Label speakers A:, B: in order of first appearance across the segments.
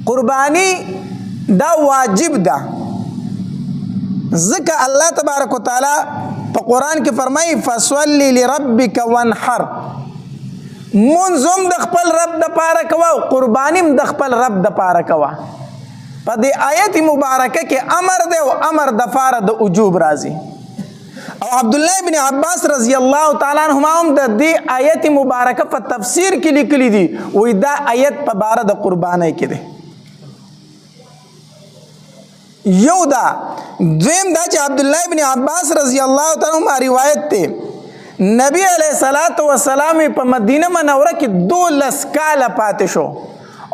A: قربانی دا واجب ده. ځکه الله تبارک وتعالی په قرآن کې فرمایي فصلی لربک وانحر، مونځ هم د خپل رب دپاره کوه او قرباني هم د خپل رب دپاره کوه. په دې آیت مبارکه کې امر دی او امر دپاره د وجوب راځي. او عبدالله بن عباس رضی الله تعالی عنهما هم د دې آیت مبارکه په تفسیر کې لیکلي دي، وایي دا آیت په باره د قربانۍ کې دی. یو دا دویم دا چې عبدالله بن عباس رضی الله تعالی عنهما روایت ته نبی علیہ الصلوۃ والسلام په مدینه منوره کې 12 کاله پاتې شو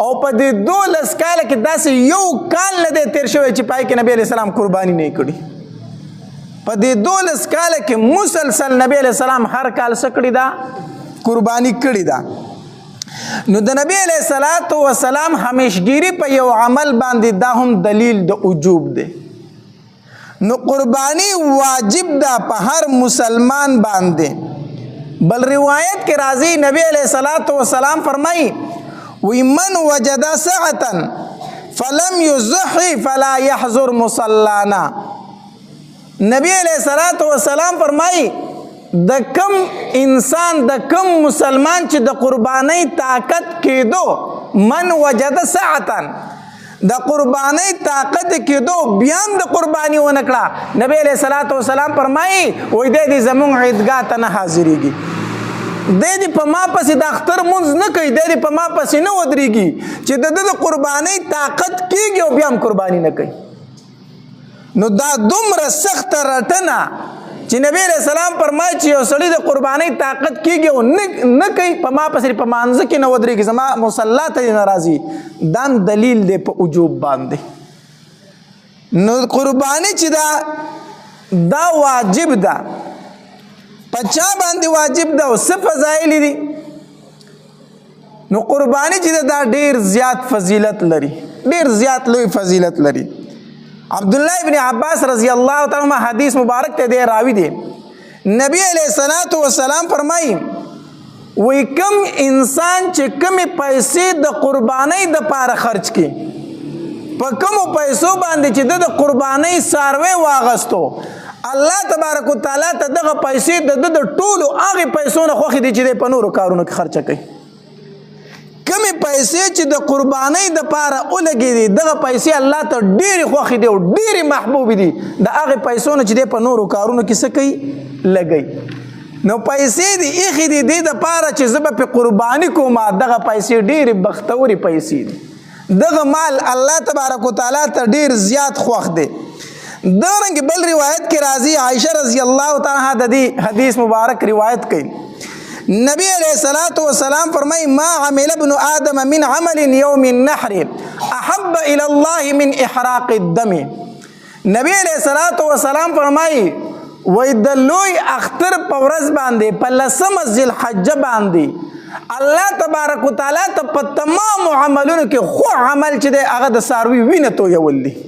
A: او په دې 12 کاله کې داسې یو کال نه دی تیر شوی چې پای کې نبی علیہ السلام قرباني نه کړي. په دې 12 کاله کې مسلسل نبی علیہ السلام هر کال سکړي دا قرباني کړي دا. نو د نبی علیہ الصلوۃ والسلام همیشګيري په یو عمل باندې دا هم دلیل د وجوب دی. نو قربانی واجب ده په هر مسلمان باندې. بل روایت کې راځي نبی علیہ الصلوۃ والسلام فرمایي وی من وجد سعة فلم يضحي فلا يحضر مصلانا. نبی علیہ الصلوۃ والسلام فرمایي د کم انسان د کم مسلمان چې د قربانی طاقت کېدو من وجد سعة د قربانی طاقت کېدو بیا هم د قربانی ونه کړه، نبی علیہ الصلوۃ والسلام فرمایي وای دی زمونږ عیدګاه ته نه حاضرېږي، دی په ما پسې د اختر مونځ نه کوي، دی په ما پسې نه ودرېږي چې د قربانی طاقت کېږي او بیا هم قربانی نه کوي. نو دا دومره سخته رټنه چې نبی علیہ السلام فرمایي چې یو سړی د قربانی طاقت کېږي او نه کوي په ما پسې په مانځه کې نه ودرېږي زما مصلا ته نه راځي، دا دلیل دی په وجوب باندې. نو قربانی چې دا واجب ده. په چا باندې واجب ده او څه فضایل دي؟ نو قربانی چې دا ډیر زیات فضیلت لري، ډیر زیات لوی فضیلت لري. عبداللہ ابن عباس رضی اللہ تعالی عنہ حدیث مبارک تے دے راوی دے نبی علیہ الصلوۃ والسلام فرمائی وی کم انسان چې کم پیسې د قربانی د پاره خرج کی په کم پیسو باندې چې د قربانی ساروي واغستو الله تبارک وتعالى ته دغه پیسې د ټولو هغه پیسو نه خوخي دي چې په نورو کارونو کې خرچ کوي. کمی پیسې چې د قربانی د پاره ولګي دي دغه پیسې الله ته ډېری خوښې دي او ډېری محبوب دي د هغه پیسو نه چې په نورو کارونو کې څه کوي لګي. نو پیسې دي ایخي دي د پاره چې زه به قربانی کوم دغه پیسې ډېری بختوري پیسې دي. دغه مال الله تبارک وتعالى ته ډېر زیات خوښ دی. دغه بل روایت کې راځي عائشہ رضی الله تعالی عنها د دې حدیث مبارک روایت کوي نبی علیہ الصلوۃ والسلام فرمائی ما عمل ابن آدم من عمل یوم النحر احب الى الله من احراق الدم. نبی علیہ الصلوۃ والسلام فرمائی وای د لوی اختر په ورځ باندې په 10 ذی الحجه باندې الله تبارک وتعالى ته په تمام عملونو کې خو عمل چې دی هغه د ساروي وینه تو یول دی.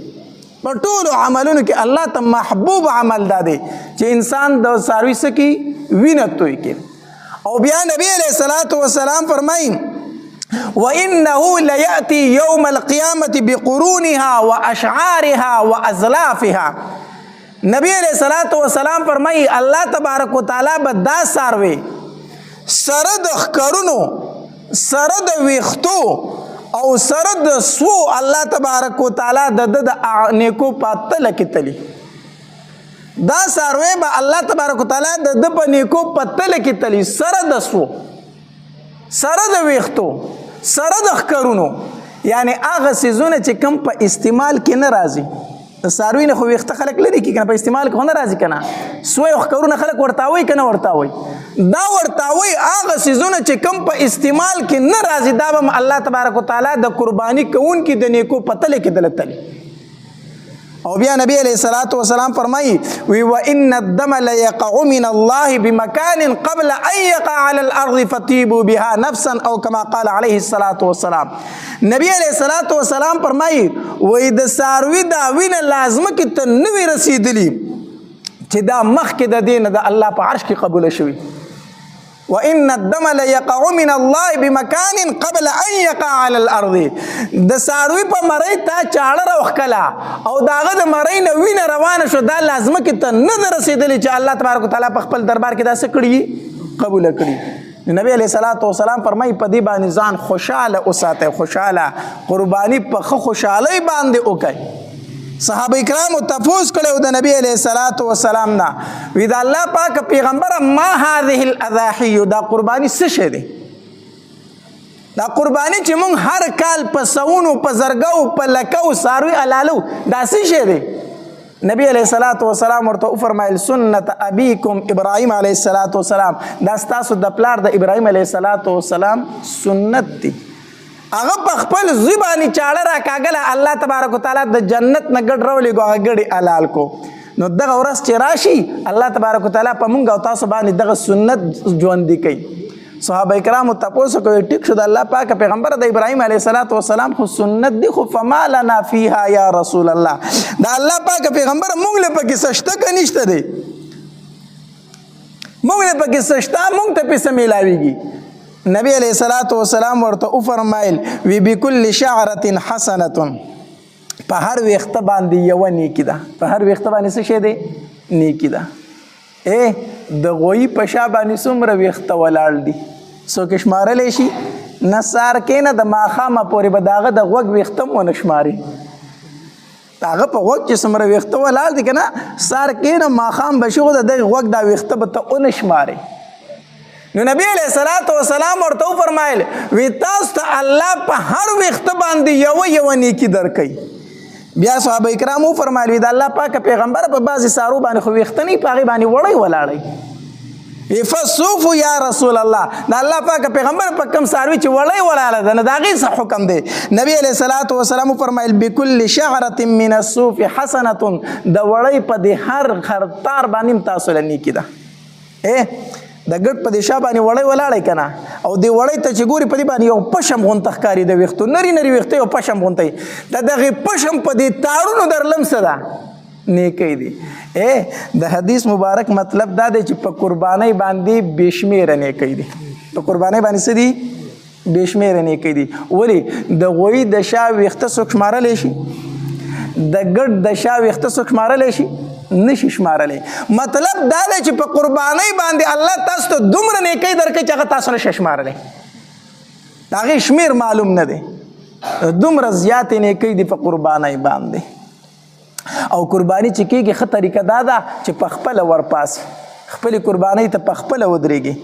A: په ټولو عملونو کې الله ته محبوب عمل دی چې انسان د ساروي سکی وینه توي کې. او بیا نبی علیہ الصلوۃ والسلام فرمائی وَإِنَّهُ لَيَأْتِي يَوْمَ الْقِيَامَةِ بِقُرُونِهَا وَأَشْعَارِهَا وَأَزْلَافِهَا. نبی علیہ الصلوۃ والسلام فرمائی اللہ تبارک وتعالی به دا ساروي سره د ښکرونو سره د ویښتو او سره د سو الله تبارک وتعالی د نیکو پاتله کې تلی. دا ساروی با الله تبارک وتعالی د په نیکو پتل کې تلی سره د سو سره د ویختو سره د ښکرونو، یعنی هغه سیزونه چې کم په استعمال کې نه راځي. د ساروی نه خو ویخته خلک لري کې کنه په استعمال کې نه راځي کنه سوی ښکرونه خلک ورتاوي کنه ورتاوي دا ورتاوي هغه سیزونه چې کم په استعمال کې نه راځي دا به الله تبارک وتعالی د قربانی کوون کې د نیکو پتل کې دلتلی. او بیا نبی علیہ الصلوۃ والسلام فرمائی وی وان الدم ليقع من الله بمكان قبل ان يقع على الارض فطيبوا بها نفسا او كما قال عليه الصلوۃ والسلام. نبی علیہ الصلوۃ والسلام فرمائی وی د ساروی دا وینه لازمه کې ته نوی رسیدلی چې دا مخ کې د دین د الله په عرش کې قبول شوی وان الدم ليقع من الله بمكان قبل ان يقع على الارض. د ساروی په مړی تا چاړه راوخکلا او داغه د مړی نه وینه روانه شو، دا لازمه کې ته نه رسیدلی چې الله تبارک وتعالی په خپل دربار کې دا څه کړي قبول کړي. نبی علیہ الصلوۃ والسلام فرمایي په دې باندې ځان خوشاله اوساته، خوشاله قرباني په خوشالۍ باندې وکړي. صحابه کرام تفوس کړو د نبی علیہ الصلوۃ والسلام نه، وی دا الله پاک پیغمبر ما هذه الاضاحی، دا قرباني څه شه دی؟ دا قرباني چې مونږ هر کال په سونو په زرګو په لکو ساروي علالو دا څه شه دی؟ نبی علیہ الصلوۃ والسلام ورته فرمایل سنت ابیکم ابراهیم علیہ الصلوۃ والسلام، دا ستاسو د پلار د ابراهیم علیہ الصلوۃ والسلام سنت دی. هغه په خپل زبانی چاړه را کاغله الله تبارک وتعالى د جنت نه ګډ راولې ګو هغه ګډي حلال کو. نو دغه ورځ چې راشي الله تبارک وتعالى په مونږ او تاسو باندې دغه سنت ژوندۍ کوي. صحابه کرام تاسو کوي ټیک شو د الله پاک پیغمبر د ابراهیم علیه الصلاۃ والسلام خو سنت دی، خو فما لنا فیها یا رسول الله، دا الله پاک پیغمبر مونږ له پکې سشته کنيشته دی، مونږ له پکې سشته مونږ ته پیسې ملاويږي. نبی علیه الصلاۃ والسلام ورته فرمایل وی بكل شعره حسنه، په هر وخت باندې یو نیکی ده، په هر وخت باندې څه شه دی؟ نیکی ده. د غوی په شا باندې څومره وخت ولاړ دي څوک شمارلی شي؟ نه سار کې نه د ماښامه پورې به د هغه د غوږ ویښته هم ونه شماري. د هغه په غوږ چې څومره ویښته ولاړ دي که نه سار کې نه ماښام به شي خو د دغې غوږ دا ویښته به ته ونه شماري. نو نبی علیہ الصلوۃ والسلام ورته فرمایل وی تاسو ته الله په هر ویښته باندې یو نیکي درکوي. بیا صحابه کرام فرمایل د الله پاک پیغمبر په بعضې سارو باندې خو ویښته نه په هغې باندې وړی ولاړی. فصوفو یا رسول الله، د الله پاک پیغمبر په کوم ساروي چې وړی ولاړه ده نو د هغې څه حکم دی؟ نبی علیه الصلوۃ والسلام فرمایل بكل شعرة من الصوف حسنة، د وړی په دې هر تار باندې تاسو له نیکي ده. د ګډ په دې شا باندې وړی ولاړی که نه او دې وړی ته چې ګوري په دې باندې یو پشم غونته ښکاري د ویښتو، نري نري ویښته یو پشم غونته وي، د دغې پشم په دې تارونو درلم څه ده؟ نیکی دی. د حدیث مبارک مطلب دا دی چې په قربانۍ باندې بېشمېره نیکی دی، په قربانۍ باندې څه دي؟ بېشمېره نیکی دی. ولې؟ د غوی د شا ویښته څوک شمارلی شي؟ د ګډ د شا ویښته څوک شمارلی شي؟ نشي شمارلی. مطلب دا دی چې په قربانۍ باندې الله تاسو ته دومره نیکی درکوي چې هغه تاسو نشئ شمارلی، د هغې شمېر معلوم نه دی. دومره زیاتې نیکی دي په قربانۍ باندې. او قرباني چې کېږي ښه طریقه دا ده چې په خپله ورپاسي، خپلې قربانۍ ته په خپله ودرېږي.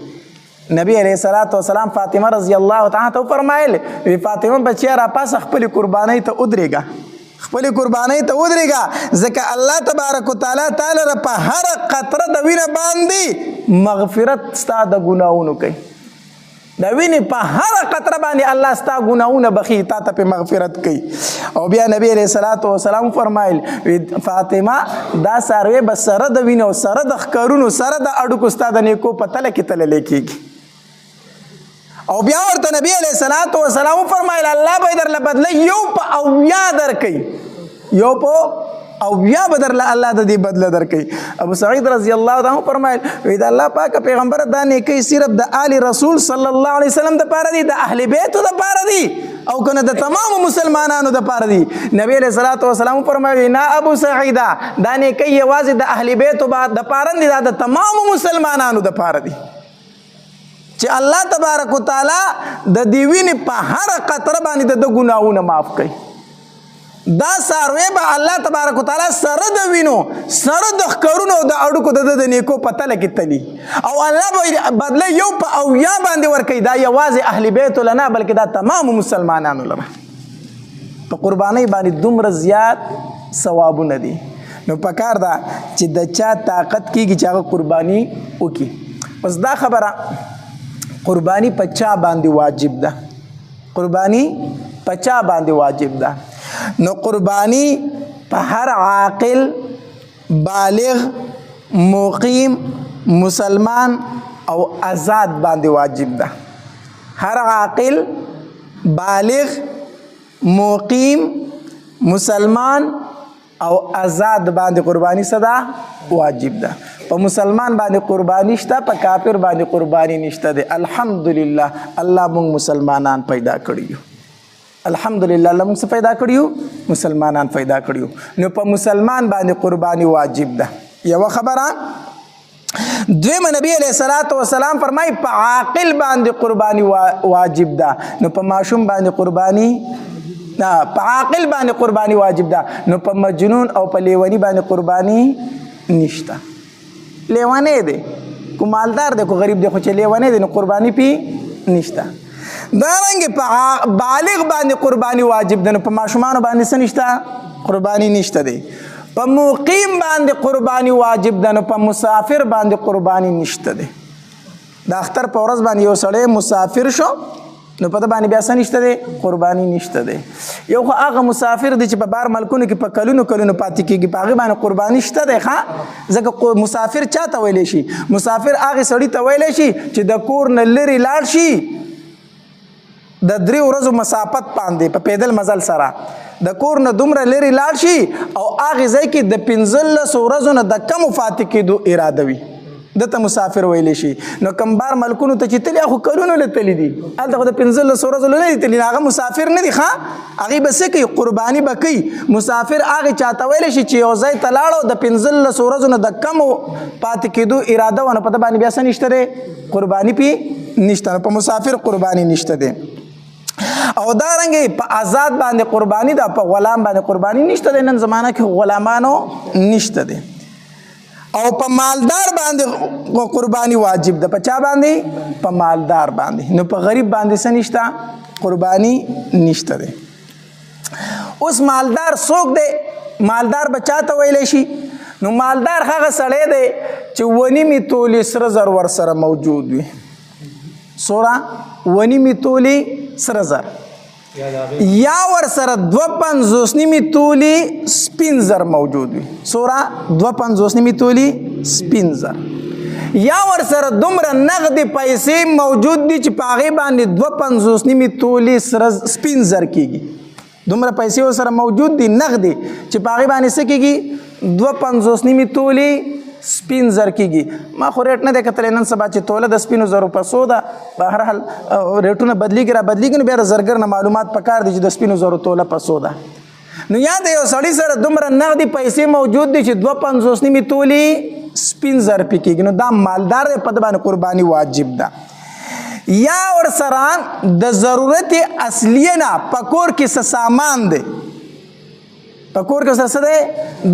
A: نبی علیه الصلوۃ والسلام فاطمه رضی الله تعالی ته وفرمایل وی فاطمه بچیه راپاسه خپلې قربانۍ ته ودرېږه، خپلې قربانۍ ته ودرېږه، ځکه الله تبارک وتعالی تعالی را په هر قطره د وینه باندې مغفرت ستا د ګناهونو کوي. د وینې په هر قطره باندې الله ستا ګناهونه بخي، تا ته پې مغفرت کوي. او بیا نبی علیه الصلوۃ والسلام فرمایل فاطمه دا څاروی به سره د وینو سره د ښکرونو سره د اډوکو ستا د نیکو په تله کې تللی کېږي. او بیا ورته نبی علیه الصلوۃ والسلام فرمایل الله به یې درله بدله یو په اویا درکوي، یو په اویا به درله الله د دې بدله درکوي. ابو سعید رضی الله عنه فرمایل وی د الله پاک پیغمبر دا نیکۍ صرف د آل رسول صلی الله علیه وسلم دپاره دي، د اهل بیتو دپاره دي او که نه د تمامو مسلمانانو دپاره دي. نبی علیه الصلوۃ والسلام فرمایي نه ابو سعیده دا نیکۍ یوازې د اهل بیتو دپاره نه دي، دا د تمامو مسلمانانو دپاره دي چې الله تبارک وتعالی د دې وینې په هر قطره باندې د ګناهونه معاف کوي. دا ساروی به الله تبارک وتعالی سره د وینو سره د ښکرونو د اډوکو د نیکو په تله کې تلي او الله به بدله یو په اویا باندې ورکوي. دا یوازې اهل بیتو له نه بلکې دا تمامو مسلمانانو لره. په قربانۍ باندې دومره زیات ثوابونه دي. نو پکار ده چې د چا طاقت کېږي چې هغه قرباني وکړي. اوس دا خبره قرباني په چا باندې واجب ده؟ قرباني په چا باندې واجب ده؟ نو قربانی په هر عاقل بالغ مقیم مسلمان او آزاد باندې واجب ده. هر عاقل بالغ مقیم مسلمان او آزاد باندې قرباني صدا واجب ده. په مسلمان باندې قرباني شته، په کافر باندې قرباني نشته ده. الحمدلله الله موږ مسلمانان پیدا کړیو. الحمدلله الله موږ پیدا کړیو، مسلمانان پیدا کړیو. نو په مسلمان باندې قرباني واجب ده. یو خبره دویم نبی علیہ الصلوۃ والسلام فرمای په عاقل باندې قرباني واجب ده. نو په ماشوم باندې قرباني نه، په عاقل باندې قرباني واجب ده. نو په مجنون او په لیونی باندې قرباني نشته. لیوانه دی کو مالدار دی کو غریب دی خو چې لیوانه دی نو قرباني پی نشته. دارنګه په بالغ باندې قرباني واجب ده. نو په ماشومان باندې څه نشته؟ قرباني نشته دی. په مقیم باندې قرباني واجب ده. نو په مسافر باندې قرباني نشته دی. د اختر په ورځ باندې یو سړی مسافر شو نو په د باندې بیا څه نشته دی؟ قرباني نشته دی. یو خو هغه مسافر دی چې په بار ملکونو کې په کلونو پاتې کېږي، په هغې باندې قرباني شته دی. ښه ځکه مسافر چا ته ویلی شي؟ مسافر هغې سړي ته ویلی شي چې د کور نه لرې لاړ شي د 3 ورځو مسافت باندې په پیدل مزل سره د کور نه دومره لرې لاړ شي او هغې ځای کې د 15 ورځو نه د کمو پاتې کېدو اراده وي، دته مسافر ویلی شي. نو کوم بار ملکونو ته چې تلي خو کلونو له تللی دي، هلته خو د 15 ورځو نه دي تللی، هغه مسافر نه دي. ښه هغې به څه کوي؟ قرباني به کوي. مسافر هغې چاته ویلی شي چې یو ځای ته لاړو د 15 ورځو نه د کمو پاتې کېدو اراده وه، نو په ده باندې بیا څه نشته دی؟ قرباني پې نشته. نو په مسافر قرباني نشته دی. او دارنګه په آزاد باندې قرباني ده، په غلام باندې قرباني نشته ده. نن زمانه کې غلامانو نشته ده. او په مالدار باندې قرباني واجب ده. په چا باندې؟ په مالدار باندې. نو په غریب باندې څه نشته؟ قرباني نشته ده. اوس مالدار څوک دی؟ مالدار به چا ته ویلی شي؟ نو مالدار هغه سړی دی چې 1.5 تولې سره زر ورسره موجود وي. څومره؟ 1.5 تولې سره زر یا ورسره 2.5 تولې سپین زر موجود وي. څومره؟ 2.5 تولې سپین زر یا ورسره دومره نغدې پیسې موجود دي چې په هغې باندې 2.5 تولې سره سپین زر کېږي. دومره پیسې ورسره موجود دي نغدې چې په هغې باندې څه کېږي؟ 2.5 تولې سپین زر کېږي. ما خو ریټ نه دی کتلی نن سبا چې توله د سپینو زرو په څو ده. په هر حال ریټونه بدلېږي را بدلېږي، نو بیا د زرګر نه معلومات پکار دي چې د سپینو زرو توله په څو ده. نو یا د یو سړي سره دومره نغدې پیسې موجود دي چې 2.5 تولې سپین زر پې کېږي، نو دا مالدار دی، په ده باندې قرباني واجب ده. یا ورسره د ضرورت اصلیه نه په کور کې څه سامان دی، په کور کې څه دی؟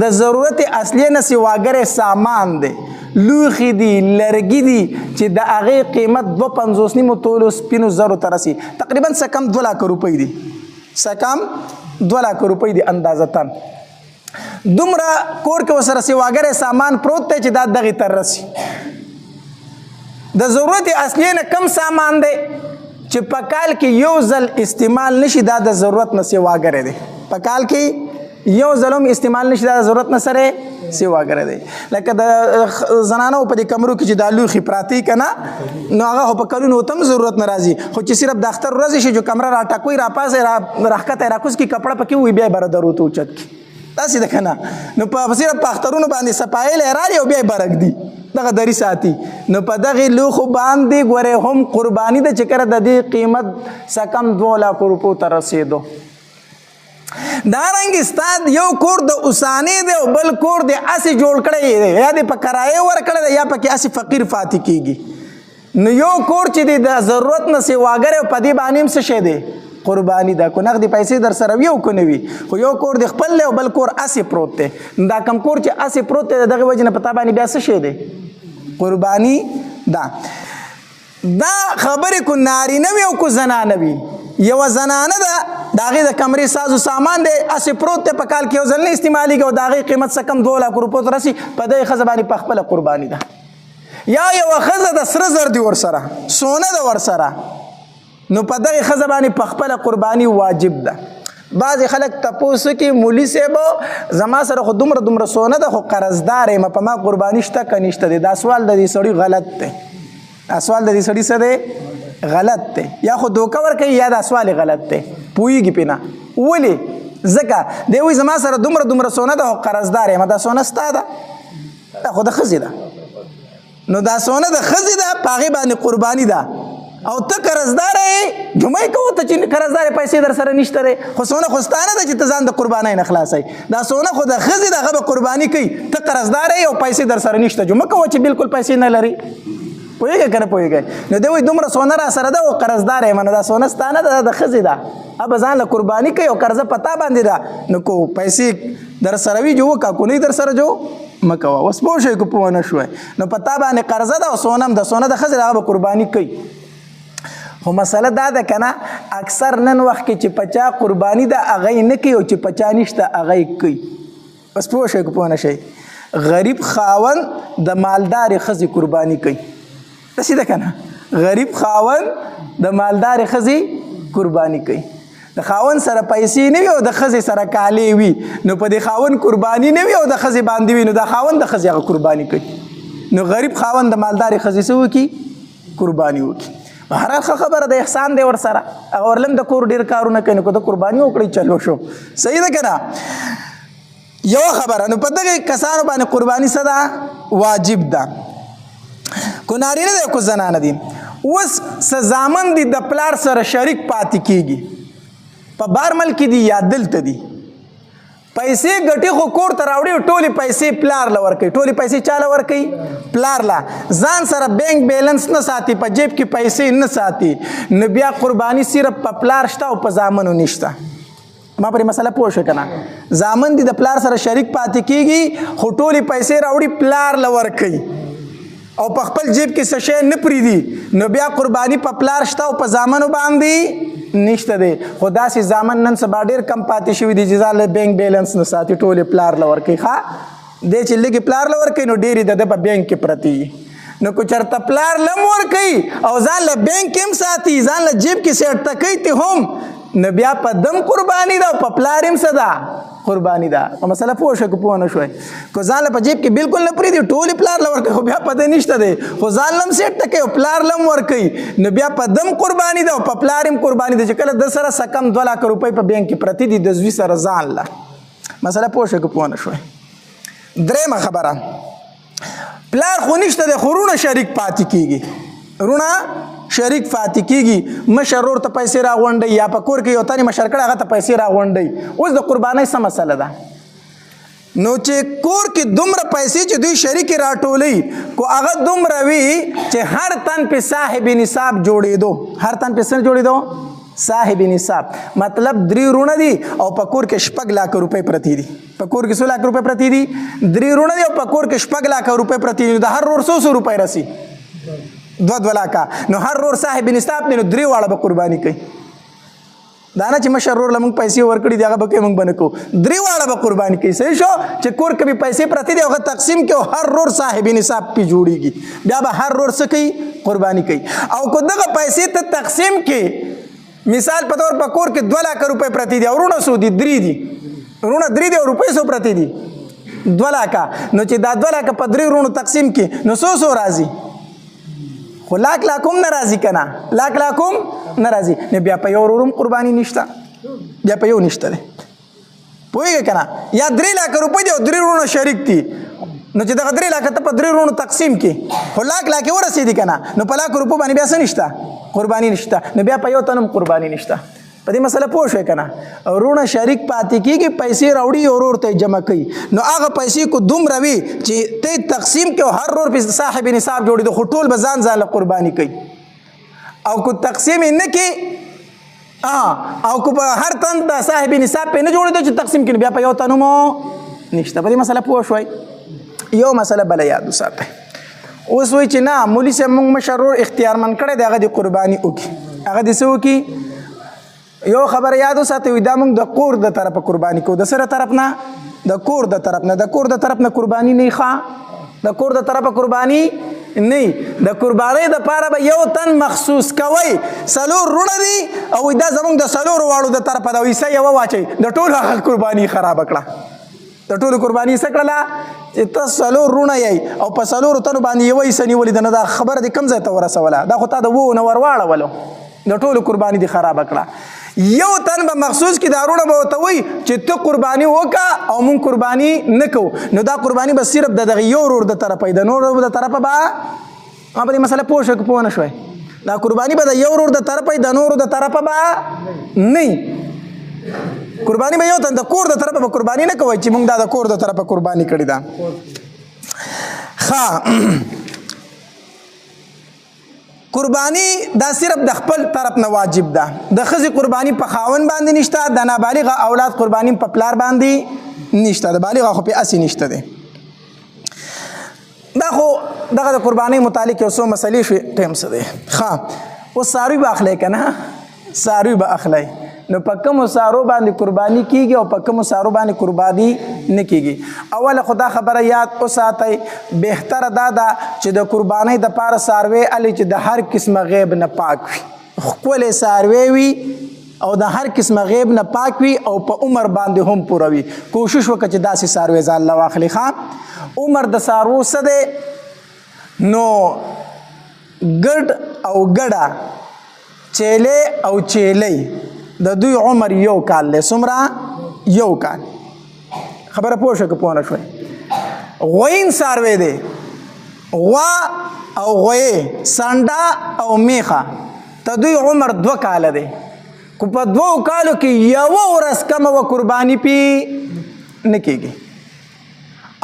A: د ضرورت اصلیه نه سواګرې سامان دی، لوښي دي، لرګي دي چې د هغې قیمت 2.5 تولو سپینو زرو ته رسي. تقریبا څه کم 2 لک روپۍ دي، څه کم 2 لک روپۍ دي اندازتاً. دومره کور کې ورسره سواګرې سامان پروت دی چې دا دغې ته رسي. د ضرورت اصلیه نه کم سامان دی چې په کال کې یو ځل استعمال نشي، دا د ضرورت نه سواګرې دی. په کال کې یو ځلم استعمال نشي، دا ضرورت نه سره سواګره دی. لکه د زنانو په دې کمرو کې چې دا لوښي پراته که نه، نو هغه خو په کلونو ته هم ضرورت نه راځي، خو چې صرف د اختر ورځې شي چې کمره راټکوي راپاسې راښکته راکوز کړي کپړه پکې ووي بیا یې به دروته اوچت کړي، داسې ده که نه. نو صرف په اخترونو باندې صفایل یې رالي او بیا یې برک دي دغه دري ساتي. نو په دغې لوښو باندې ګورې هم قرباني ده چې کله د دې قیمت څه کم 2 لک روپو ته رسېدو. دارنګ استاد یو کور د اوسانې دی او بل کور د اسې جوړ کړی دی، یا د په کرایې ورکړی دی یا پکې اسې فقیر پاتې کېږي. نو یو کور چې دی د ضرورت نه سواګرې په دې باندې هم څه شی دی؟ قرباني ده. کو نغدې پیسې در سره وي او که نه وي، خو یو کور د خپل دی او بل کور اسې پروت دی. دا کم کور چې اسې پروت دی د دغې وجې نه په تا باندې بیا څه شی دی؟ قرباني ده. دا خبرې کو نارینه وي او کو زنانه وي. یو زنانه ده د هغې د کمرې سازو سامان دی اسې پروت دی، په کال کې یو ځل نه استعمالېږي او د هغې قیمت څه کم 2 لک روپو ته رسي، په دغې ښځه باندې په خپله قرباني ده. یا یوه ښځه د سره زر دي ورسره، سونه ده ورسره، نو په دغې ښځه باندې په خپله قرباني واجب ده. بعضې خلک تپوس کوي مولي صاحب زما سره خو دومره سونه ده خو قرضدار یم، په ما قرباني شته که نشته دی؟ دا سوال د دې سړي غلط دی. دا سوال د دې سړي څه دی؟ غلط دی. یا خو دوکه ورکوي یا دا سوال غلط دی، پوهېږي پې نه. ولې؟ ځکه دی وایي زما سره دومره دومره سونه ده خو قرضدار یم دا سونه ستا ده دا خو د ښځې ده نو دا سونه د ښځې ده په هغې باندې قرباني ده او ته قرضدار یې جمعې کوو ته چې قرضدار پیسې در سره نشته دی خو سونه خو ستا نه ده چې ته ځان د قربانۍ نه خلاصوي دا سونه خو د ښځې ده هغه به قرباني کوي ته قرضدار یې او پیسې در سره نشته جمعه کوه چې بالکل پیسې نه لري پوهېږئ که نه پوهېږئ نو دی وایي دومره سونه را سره ده او قرضدار یم نو دا سونه ستا نه ده د ښځې ده اب ځان له قرباني کوي او قرضه پتا باندې ده نو کو پیسې در سره وي جو وکړه کو نه در سره جو مه کوه اوس پوه شوئ که پوه نه شوئ نو پتا باندې قرضه ده او سونه هم د سونه د ښځې ده هغه به قرباني کوي خو مسله دا ده که نه اکثر نن وخت کې چې په چا قرباني ده هغه یې نه کوي او چې په چا نشته هغه یې کوي بس پوه شئ که پوه نه شئ غریب خاوند د مالدارې ښځې قرباني کوي داسې ده که نه غریب خاوند د مالدارې ښځې قرباني کوي د خاوند سره پیسې نه وي او د ښځې سره کالې وي نو په دې خاوند قرباني نه وي او د ښځې باندې وي نو د خاوند د ښځې هغه قرباني کوي نو غریب خاوند د مالدارې ښځې څه وکړي قرباني وکړي هر ښه خبره د احسان دی ورسره هغه ورله هم د کور ډېر کارونه کوي نو که د قرباني وکړئ چلو شو صحیح ده که نه یوه خبره نو په دغې کسانو باندې قرباني څه ده واجب ده کو نارینه دی کو زنانه دي اوس څه زامن دي د پلار سره شریک پاتې کېږي په بار ملک دي یا دلته دي پیسې ګټي خو کور ته راوړي ټولې پیسې پلار له ورکوي ټولې پیسې چا له ورکوي پلار له ځان سره بینک بیلنس نه ساتي په جیب کې پیسې نه ساتي نو بیا قرباني صرف په پلار شته او په زامنو نشته ما پرې مسله پوه شو که نه زامن دي د پلار سره شریک پاتې کېږي خو ټولې پیسې راوړي پلار له ورکوي او په خپل جیب کې څه شی نه پرېږدي نو بیا قرباني په پلار شته او په زامنو باندې نشته دی خو داسې زامن نن سبا ډېر کم پاتې شوي دي چې ځان له بینک بیلنس نه ساتي ټولې پلار له ورکوي ښه دی چې لږې پلار له ورکوي نو ډېرې د ده په بینک کې پرتې وي نو که چېرته پلار له هم ورکوي او ځان له بینک کې هم ساتي ځان له جیب کې سیټ کوي تی هم نو بیا په دم قرباني ده او په پلار هم څه ده قرباني ده په مسله پوه شو که پوه نه شوئ که ځان له په جیب کې بالکل نه پرېږدي ټولې پلار له ورکوي خو بیا پته نشته دی خو ځان له هم سیټ کوي او پلار له هم ورکوي نو بیا په دم قرباني ده او په پلار هم قرباني ده چې کله د سره څه کم 2 لک روپۍ په بینک کې پرتې دي د زوی سره ځان له مسله پوه شو که پوه نه شوئ درېیمه خبره پلار خو نشته دی خو رونه شریک پاتې کېږي رونه شریک پاتې کېږي مشر ورور ته پیسې راغونډوي یا په کور کې یو تن مشر کړی هغه ته پیسې راغونډوي اوس د قربانۍ څه مسله ده نو چې کور کې دومره پیسې چې دوی شریکې راټولوي کو هغه دومره وي چې هر تن پې صاحب نصاب جوړېدو هر تن پې څه جوړېدو صاحب نصاب مطلب 3 رونه دي او په کور کې 6 لک روپۍ پرتې دي په کور کې 100 لک روپۍ پرتې دي 3 رونه دي او په کور کې 6 لک روپۍ پرتې دي د هر رور 100 روپۍ رسي 2 لکه نو هر رور صاحب نصاب دی نو 3 واړه به قرباني کوي دا نه چې مشر رور له موږ پیسې ورکړي دي هغه به کوي موږ به نه کوو 3 واړه به قرباني کوي صحیح شو چې کور کې به پیسې پرتې دي هغه تقسیم کوي او هر رور صاحب نصاب پې جوړېږي بیا به هر رور څه کوي قرباني کوي او که دغه پیسې ته تقسیم کې مثال په طور په کور کې 2 لک روپۍ پرتې دي او رونه څو دي 3 دي رونه 3 دي او روپۍ څو پرتې دي 2 لکه نو چې دا 2 لکه په 3 رونو تقسیم کې نو څو راځي خو لاک هم نه راځي که نه لاک هم نه راځي نو بیا په یو ورور هم قرباني نشته بیا په یو نشته دی پوهېږئ که نه یا 3 لک روپۍ دي او 3 ورونه شریک دي نو چې دغه 3 لک ته په 3 ورونو تقسیم کې خو لاک یې ورسېدي که نه نو په لاکو روپو باندې بیا څه نشته قرباني نشته نو بیا په یو تن هم قرباني نشته په دې مسله پوه شوئ که نه ورونه شریک پاتې کېږي پیسې راوړي ورور ته جمع کوي نو هغه پیسې کو دومره وي چې ته تقسیم کې او هر ورور پې صاحب نصاب جوړېدو خو ټول به ځان له قرباني کوي او که تقسیم یې نه کړي او که په هر تن د صاحب نصاب پې نه جوړېدو چې تقسیم کړي بیا په یو تن هم نشته په دې مسله پوه شوئ یو مسله بله یاد وساتئ اوس وایي چې نه مولي صاحب موږ مشر ورور اختیارمند کړی دی هغه دې قرباني وکړي هغه دې څه وکړي یو خبره یاد وساتئ دا موږ د کور د طرفه قرباني کوو د سره طرف نه د کور د طرف نه د کور د طرف نه قرباني نه ښه د کور د طرفه قرباني نه د قربانۍ دپاره به یو تن مخصوص کوئ 4 رونه دي او دا زموږ د 4 واړو د طرفه ده حصه یوه واچئ د ټولو هغه قرباني خرابه کړه د ټولو قرباني څه کړله چې ته 4 رونه یې او په 4 تنو باندې یوه حصه نیولې ده نه دا خبره دې کوم ځای ته ورسوله دا خو تا د 2 نه ور واړولو د ټولو قرباني دې خرابه کړه یو تن به مخصوص کې داروړه به ورته وایي چې ته قرباني وکړه او مونږ قرباني نه کوو. نو دا قرباني به صرف د دغه یو ورور د طرفه د نور ورور د طرفه به ما په دې مسله پوه شو که پوه نه شوی. دا قرباني به د یو ورور د طرفه د نورو د طرفه به نه قرباني به یو تن د کور د طرفه به قرباني نه کوي چې مونږ دا د کور د طرفه قرباني کړې ده. قربانی دا صرف د خپل طرف نه واجب ده. د ښځې قربانی په خاوند باندې نشته، د نابالغه اولاد قربانی په پلار باندې نشته، د بالغه خو په اسی نشته ده. دا خو دغه د قربانی متعلق یو څو مسلې شوې ټیم څه دی. اوس څاروي به اخلی که نه، څاروي به اخلی نو په کومو څارو باندې قرباني کیږي او په کومو څارو باندې قرباني نه کیږي. اوله خو دا خبره یاد وساتئ، بهتره دا ده چې د قربانۍ دپاره څاروی الې چې د هر قسمه غیب نه پاک وي، ښکلې څاروی وي او د هر قسمه غیب نه پاک وي او په عمر باندې هم پوره وي. کوشش وکړه چې داسې څاروی ځان له واخلي. عمر د څاروو څه دی؟ نو ګډ او ګډه، چیلې او چیلۍ د دوی عمر یو کال دی. څومره؟ یو کال. خبره پوه شوه که پوه نه شوی؟ غوین څاروی دی، غوا او غویې، سنډه او میخه، د دوی عمر 2 کاله دی. که په 2 کالو کې یوه ورځ کمه وه قرباني پې نه کېږي.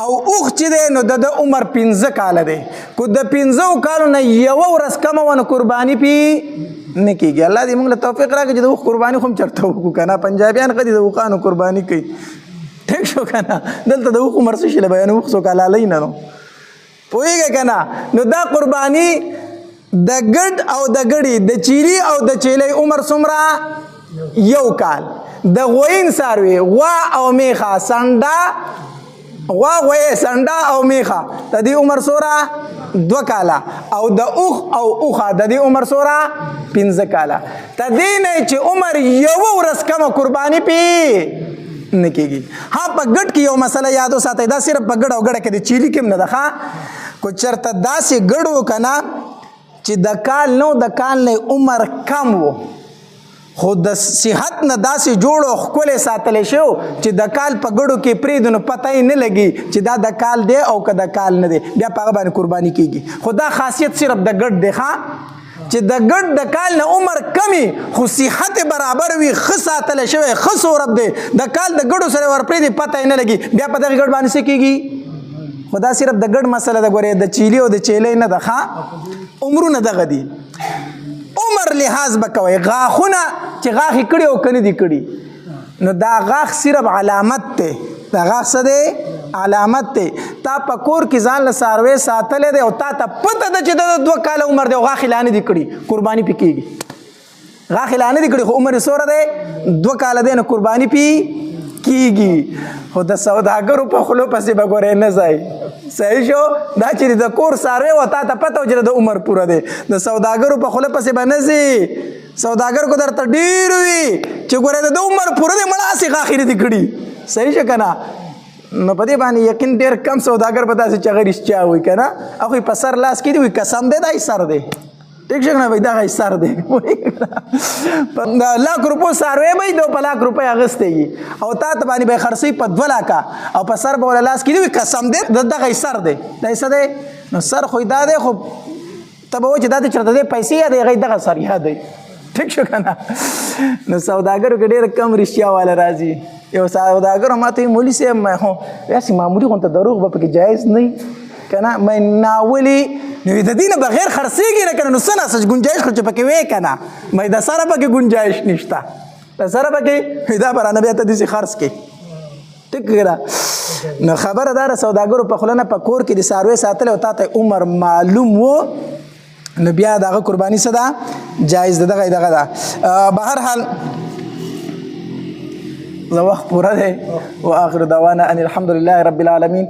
A: او اوښ چې دی نو د عمر 15 کاله دی، که د 15 کالو نه یوه ورځ کمه وه نو قرباني پې نه کېږي. الله دې موږ له توفیق راکړي چې د اوښ قرباني خو هم چېرته وکړو که نه. پنجابیان ښه دي د اوښانو قرباني کوي، ټیک شو که نه. دلته د اوښ عمر څه شي له بیانو، اوښ څوک حلالوي نه نو، پوهېږې که نه. نو دا قرباني د ګډ او د ګډې، د چیلي او د چیلۍ عمر څومره؟ یو کال. د غوین څاروي، غوا او میخه، سنډه، غوا غویې، سنډه او میخه، د دې عمر څومره؟ 2 کاله. او د اوښ او اوښه د دې عمر څومره؟ 15 کاله. د دې نه چې عمر یوه ورځ کمه قرباني پې نه کېږي. په ګډ کې یو مسله یاد وساتئ، دا صرف په ګډ او ګډه کې د چیلي کې هم نه ده. که چېرته داسې ګډ و که نه چې د کال نه د کال نه عمر کم و، خو د صحت نه داسې جوړ او ښکلی ساتلی شو چې د کال په ګډو کې پرېږدو نو پته یې نه لګي چې دا د کال دی او که د کال نه دی، بیا په هغه باندې قرباني کېږي. خو دا خاصیت صرف د ګډ دی چې د ګډ د کال نه عمر کمی خو صحت برابر وي، ښه ساتلی شوی، ښه صورت دی. د کال د ګډو سره ورپرېږدي پته یې نه لګي، بیا په دغه ګډ باندې څه کېږي. خو دا صرف د ګډ مسله ده. ګورې د چیلي او د چیلۍ نه ده، عمرونه دغه دي. عمر لحاظ به کوئ. غاښونه چې غاښ یې کړي او که نه دي کړي، نو دا غاښ صرف علامت دی. دا غاښ څه دی؟ علامت دی. تا په کور کې ځان له څاروی ساتلی دی او تا ته پته ده چې د 2 کاله عمر دی او غاښ یې لا نه دي کړي، قرباني پې کېږي. غاښ یې لا نه دي کړي خو عمر یې څومره دی؟ 2 کاله دی، نو قرباني پې کېږي. خو د سوداګرو په خولو پسې به ګورئ نه ځئ. صحیح شو؟ دا چې د کور څاروی و تا ته پته و چې د عمر پوره دی، د سوداګرو په خوله پسې به نه ځي. سوداګر کو درته ډېر وي چې ګورې د عمر پوره دی، مړه هسې غاښ یې نه دي کړي. صحیح شو که نه؟ نو په دې باندې یقین ډېر کم سوداګر به داسې چې هغه رښتیا وایي که نه. هغوی په سر لاس کېږي، وایي قسم دی دا یې سر دی، ټیک شو که نه؟ وایي دغه یې سر دی. د 1,00,000 روپو څاروی به یي د په 1,00,000 روپۍ اخیستی وي او تا ته باندې به یې خرڅوي په 2 لکه او په سر به وله لاس کېږي، وایي قسم دی دغه یې سر دی. دا یې څه دی؟ نو سر خو دا دی، خو ته به وایي چې دا د چېرته دی پیسې یا دی، هغه دغه سر یاد دی. ټیک شو که نه؟ نو سوداګرو کې ډېر کم رښتیا والا راځي. یو سوداګر ما ته مولي صاحب داسې معمولي غونته دروغ به پکې جایز نه وي که نه، مې ناولې نو د دې نه بغیر خرڅېږي نه که نه، نو څه نسج گنجایش خو چې پکې وې که نه، مې د سره پکې گنجایش نشته، د سره پکې دا به رانه بیا ته داسې خرڅ کړې. ټیک که نه؟ نو خبره دا ده سوداګرو په خوله نه په کور کې د څاروی ساتلی او تا ته عمر معلوم و، نو بیا دغه قرباني څه ده؟ جایز ده. دغه ده. بهرحال وخت پوره دی. واخر دعوانا ان الحمد لله رب العالمین.